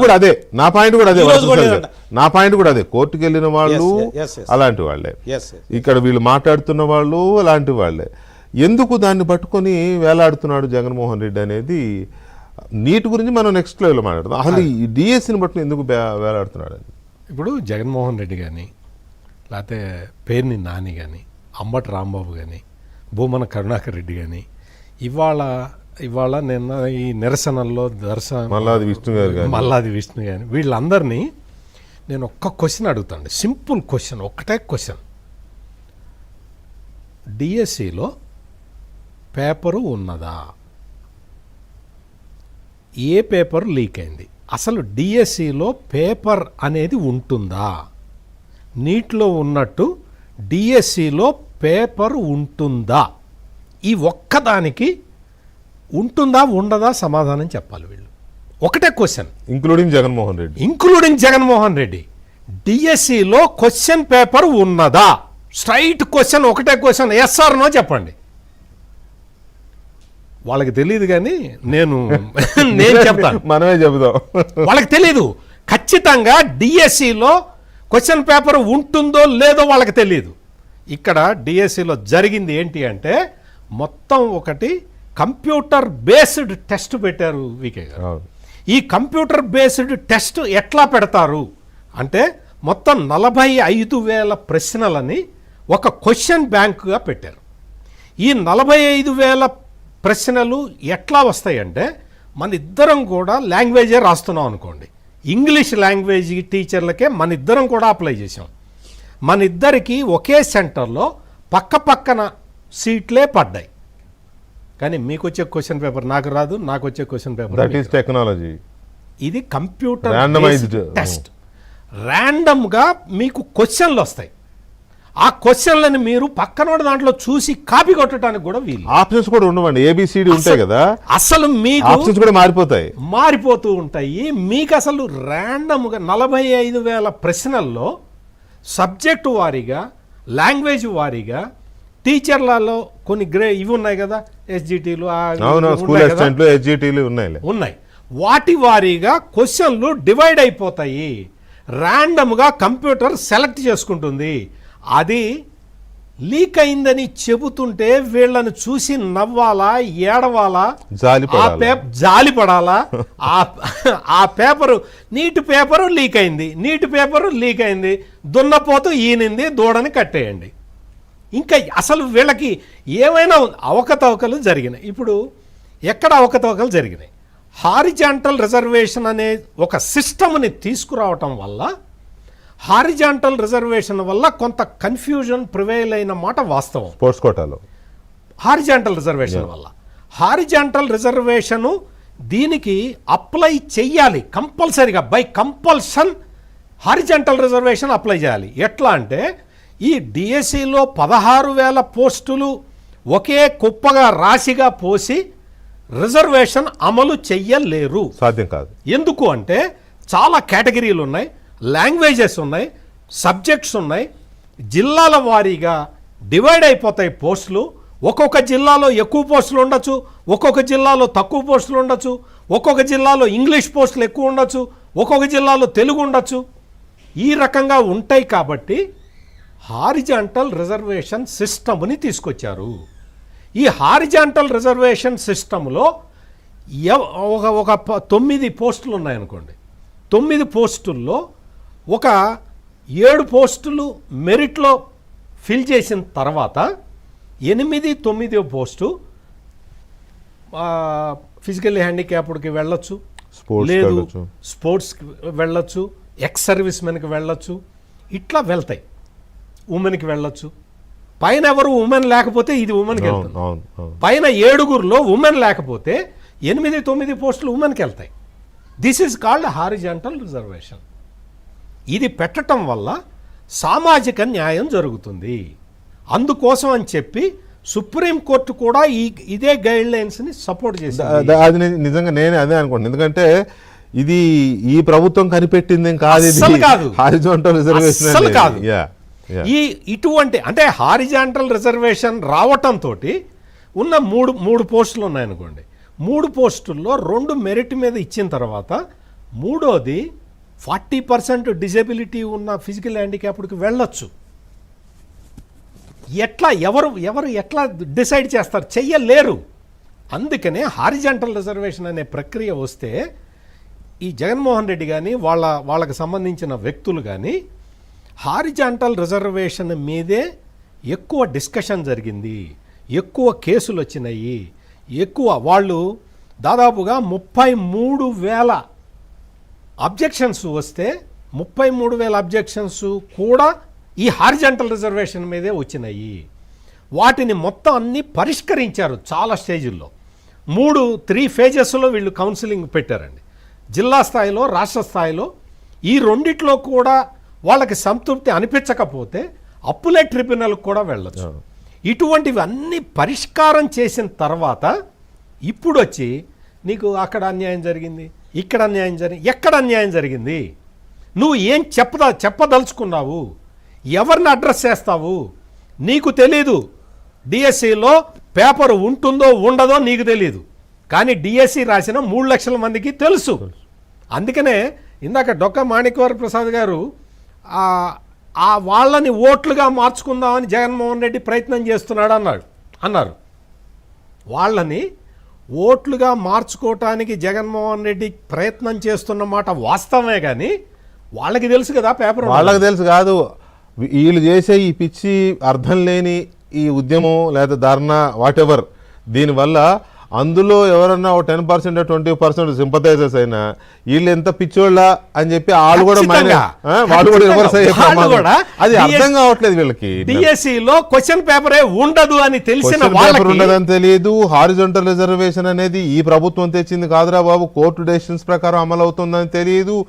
కూడా అదే నా పాయింట్ కూడా అదే కోర్టుకు వెళ్ళిన వాళ్ళు అలాంటి వాళ్ళే, ఇక్కడ వీళ్ళు మాట్లాడుతున్న వాళ్ళు అలాంటి వాళ్ళే. ఎందుకు దాన్ని పట్టుకొని వేలాడుతున్నాడు జగన్మోహన్ రెడ్డి అనేది నీట్ గురించి మనం నెక్స్ట్ లెవెల్లో మాట్లాడదాం. అసలు ఈ డిఎస్సిని పట్టుకుని ఎందుకు వేలాడుతున్నాడు అని. ఇప్పుడు జగన్మోహన్ రెడ్డి కానీ, లేకపోతే పేర్ని నాని కానీ, అంబటి రాంబాబు కానీ, భూమన కరుణాకర్ రెడ్డి కానీ, ఇవాళ నిన్న ఈ నిరసనల్లో మల్లాది విష్ణు కానీ వీళ్ళందరినీ నేను ఒక్క క్వశ్చన్ అడుగుతాను, సింపుల్ క్వశ్చన్, ఒక్కటే క్వశ్చన్. డిఎస్సిలో పేపరు ఉన్నదా? ఏ పేపర్ లీక్ అయింది? అసలు డిఎస్సిలో పేపర్ అనేది ఉంటుందా? నీట్లో ఉన్నట్టు డిఎస్సిలో పేపర్ ఉంటుందా? ఈ ఒక్కదానికి ఉంటుందా ఉండదా సమాధానం చెప్పాలి వీళ్ళు. ఒకటే క్వశ్చన్, ఇంక్లూడింగ్ జగన్మోహన్ రెడ్డి డిఎస్సిలో క్వశ్చన్ పేపర్ ఉన్నదా? స్ట్రైట్ క్వశ్చన్, ఒకటే క్వశ్చన్, ఎస్ ఆర్ నో చెప్పండి. వాళ్ళకి తెలియదు కానీ నేను చెప్తాను, మనమే చెబుదాం. వాళ్ళకి తెలీదు. ఖచ్చితంగా డిఎస్సిలో క్వశ్చన్ పేపర్ ఉంటుందో లేదో వాళ్ళకి తెలియదు. ఇక్కడ డిఎస్సిలో జరిగింది ఏంటి అంటే మొత్తం ఒకటి కంప్యూటర్ బేస్డ్ టెస్ట్ పెట్టారు వికే గారు. ఈ కంప్యూటర్ బేస్డ్ టెస్ట్ ఎట్లా పెడతారు అంటే మొత్తం 45,000 ప్రశ్నలని ఒక క్వశ్చన్ బ్యాంకుగా పెట్టారు. ఈ 45,000 ప్రశ్నలు ఎట్లా వస్తాయంటే మన ఇద్దరం కూడా లాంగ్వేజే రాస్తున్నాం అనుకోండి, ఇంగ్లీష్ లాంగ్వేజ్ టీచర్లకే మన ఇద్దరం కూడా అప్లై చేసాం. మన ఇద్దరికి ఒకే సెంటర్లో పక్కన సీట్లే పడ్డాయి. కానీ మీకు వచ్చే క్వశ్చన్ పేపర్ నాకు రాదు, నాకు వచ్చే క్వశ్చన్ పేపర్ టెక్నాలజీ. ఇది కంప్యూటర్ టెస్ట్. ర్యాండమ్గా మీకు క్వశ్చన్లు వస్తాయి. ఆ క్వశ్చన్లని మీరు పక్కన దాంట్లో చూసి కాపీ కొట్టడానికి కూడా వీలు. ఆప్షన్స్ కూడా ఉండవండి, ఏబిసిడి ఉంటాయి కదా, అసలు మీకు ఆప్షన్స్ కూడా మారిపోతూ ఉంటాయి. మీకు అసలు ర్యాండమ్గా 45,000 ప్రశ్నల్లో సబ్జెక్టు వారీగా, లాంగ్వేజ్ వారీగా, టీచర్లలో కొన్ని ఇవి ఉన్నాయి కదా, ఎస్జిటీలు ఉన్నాయి. వాటి వారీగా క్వశ్చన్లు డివైడ్ అయిపోతాయి. ర్యాండమ్గా కంప్యూటర్ సెలెక్ట్ చేసుకుంటుంది. అది లీక్ అయిందని చెబుతుంటే వీళ్ళని చూసి నవ్వాలా, ఏడవాలా, జాలిపడాలా? ఆ పేపరు నీటి పేపరు లీక్ అయింది, దున్నపోతూ ఈనింది, దూడని కట్టేయండి. ఇంకా అసలు వీళ్ళకి ఏమైనా అవకతవకలు జరిగినాయి. ఇప్పుడు ఎక్కడ అవకతవకలు జరిగినాయి? హారిజాంటల్ రిజర్వేషన్ అనే ఒక సిస్టమ్ని తీసుకురావటం వల్ల, హారిజాంటల్ రిజర్వేషన్ వల్ల కొంత కన్ఫ్యూజన్ ప్రివైల్ అయిన మాట వాస్తవం. స్పోర్ట్స్ కోటాలో హారిజాంటల్ రిజర్వేషన్ వల్ల, హారిజాంటల్ రిజర్వేషను దీనికి అప్లై చెయ్యాలి కంపల్సరీగా, by compulsion horizontal reservation apply చేయాలి. ఎట్లా అంటే ఈ డిఎస్సిలో 16,000 పోస్టులు ఒకే కుప్పగా రాశిగా పోసి రిజర్వేషన్ అమలు చెయ్యలేరు, సాధ్యం కాదు. ఎందుకు అంటే చాలా కేటగిరీలు ఉన్నాయి, లాంగ్వేజెస్ ఉన్నాయి, సబ్జెక్ట్స్ ఉన్నాయి, జిల్లాల వారీగా డివైడ్ అయిపోతాయి పోస్టులు. ఒక్కొక్క జిల్లాలో ఎక్కువ పోస్టులు ఉండొచ్చు, ఒక్కొక్క జిల్లాలో తక్కువ పోస్టులు ఉండొచ్చు, ఒక్కొక్క జిల్లాలో ఇంగ్లీష్ పోస్టులు ఎక్కువ ఉండొచ్చు, ఒక్కొక్క జిల్లాలో తెలుగు ఉండొచ్చు. ఈ రకంగా ఉంటాయి. కాబట్టి హారిజాంటల్ రిజర్వేషన్ సిస్టమ్ని తీసుకొచ్చారు. ఈ హారిజాంటల్ రిజర్వేషన్ సిస్టంలో ఒక 9 పోస్టులు ఉన్నాయనుకోండి, 9 పోస్టుల్లో ఒక 7 పోస్టులు మెరిట్లో ఫిల్ చేసిన తర్వాత 8, 9వ పోస్టు ఫిజికల్లీ హ్యాండిక్యాప్డ్కి వెళ్ళొచ్చు, లేదు స్పోర్ట్స్కి వెళ్ళొచ్చు, ఎక్స్ సర్వీస్ మెన్కి వెళ్ళొచ్చు, ఇట్లా వెళ్తాయి. ఉమెన్కి వెళ్ళొచ్చు. పైన ఎవరు ఉమెన్ లేకపోతే ఇది ఉమెన్కి వెళ్తుంది. పైన 7గురిలో ఉమెన్ లేకపోతే 8, 9 పోస్టులు ఉమెన్కి వెళ్తాయి. This is called horizontal reservation. ఇది పెట్టడం వల్ల సామాజిక న్యాయం జరుగుతుంది. అందుకోసం అని చెప్పి సుప్రీంకోర్టు కూడా ఇదే గైడ్ లైన్స్ని సపోర్ట్ చేసింది. అది నిజంగా నేను అదే అనుకోండి, ఎందుకంటే ఇది ఈ ప్రభుత్వం కనిపెట్టింది కాదు, హారిజాంటల్ రిజర్వేషన్ కాదు. ఇటువంటి అంటే హారిజాంటల్ రిజర్వేషన్ రావటంతో ఉన్న మూడు పోస్టులు ఉన్నాయనుకోండి, 3 పోస్టుల్లో 2 మెరిట్ మీద ఇచ్చిన తర్వాత మూడోది 40% డిజబిలిటీ ఉన్న ఫిజికల్ హ్యాండిక్యాప్డ్కి వెళ్ళొచ్చు. ఎట్లా ఎట్లా డిసైడ్ చేస్తారు? చెయ్యలేరు. అందుకనే హారిజాంటల్ రిజర్వేషన్ అనే ప్రక్రియ వస్తే ఈ జగన్మోహన్ రెడ్డి కానీ వాళ్ళకి సంబంధించిన వ్యక్తులు కానీ హారిజాంటల్ రిజర్వేషన్ మీదే ఎక్కువ డిస్కషన్ జరిగింది, ఎక్కువ కేసులు వచ్చినాయి, ఎక్కువ వాళ్ళు దాదాపుగా 33,000 అబ్జెక్షన్స్ వస్తే 33,000 అబ్జెక్షన్స్ కూడా ఈ హారిజాంటల్ రిజర్వేషన్ మీదే వచ్చినాయి. వాటిని మొత్తం అన్ని పరిష్కరించారు చాలా స్టేజుల్లో. 3 ఫేజెస్లో వీళ్ళు కౌన్సిలింగ్ పెట్టారండి. జిల్లా స్థాయిలో, రాష్ట్ర స్థాయిలో. ఈ రెండిట్లో కూడా వాళ్ళకి సంతృప్తి అనిపించకపోతే అప్పులేట్ ట్రిబ్యునల్కి కూడా వెళ్ళచ్చు. ఇటువంటివి అన్ని పరిష్కారం చేసిన తర్వాత ఇప్పుడు వచ్చి నీకు అక్కడ అన్యాయం జరిగింది, ఇక్కడ అన్యాయం జరిగింది, ఎక్కడ అన్యాయం జరిగింది, నువ్వు ఏం చెప్పదలుచుకున్నావు, ఎవరిని అడ్రస్ చేస్తావు, నీకు తెలీదు. డిఎస్సిలో పేపర్ ఉంటుందో ఉండదో నీకు తెలీదు, కానీ డిఎస్సి రాసిన 3 లక్షల మందికి తెలుసు. అందుకనే ఇందాక డొక్క మాణిక్యవర ప్రసాద్ గారు ఆ వాళ్ళని ఓట్లుగా మార్చుకుందామని జగన్మోహన్ రెడ్డి ప్రయత్నం చేస్తున్నాడు అన్నారు. వాళ్ళని ఓట్లుగా మార్చుకోవటానికి జగన్మోహన్ రెడ్డి ప్రయత్నం చేస్తున్న మాట వాస్తవమే, కానీ వాళ్ళకి తెలుసు కదా పేపర్. వాళ్ళకి తెలుసు కాదు, వీళ్ళు చేసే ఈ పిచ్చి అర్థం లేని ఈ ఉద్యమం లేదా ధర్నా వాటెవర్, దీనివల్ల అందులో ఎవరన్నా 10% 20% సింపథైజర్స్ అయినా వీళ్ళు ఎంత పిచ్చోళ్ళ అని చెప్పి వాళ్ళు కూడా రివర్స్ అయ్యే అది అర్థం కావట్లేదు వీళ్ళకి. డిఎస్సిలో క్వశ్చన్ పేపరే ఉండదు అని తెలిసిన పేపర్ ఉండదని తెలియదు. హారిజాంటల్ రిజర్వేషన్ అనేది ఈ ప్రభుత్వం తెచ్చింది కాదురా బాబు, కోర్టు డెసిషన్స్ ప్రకారం అమలు అవుతుందని తెలియదు.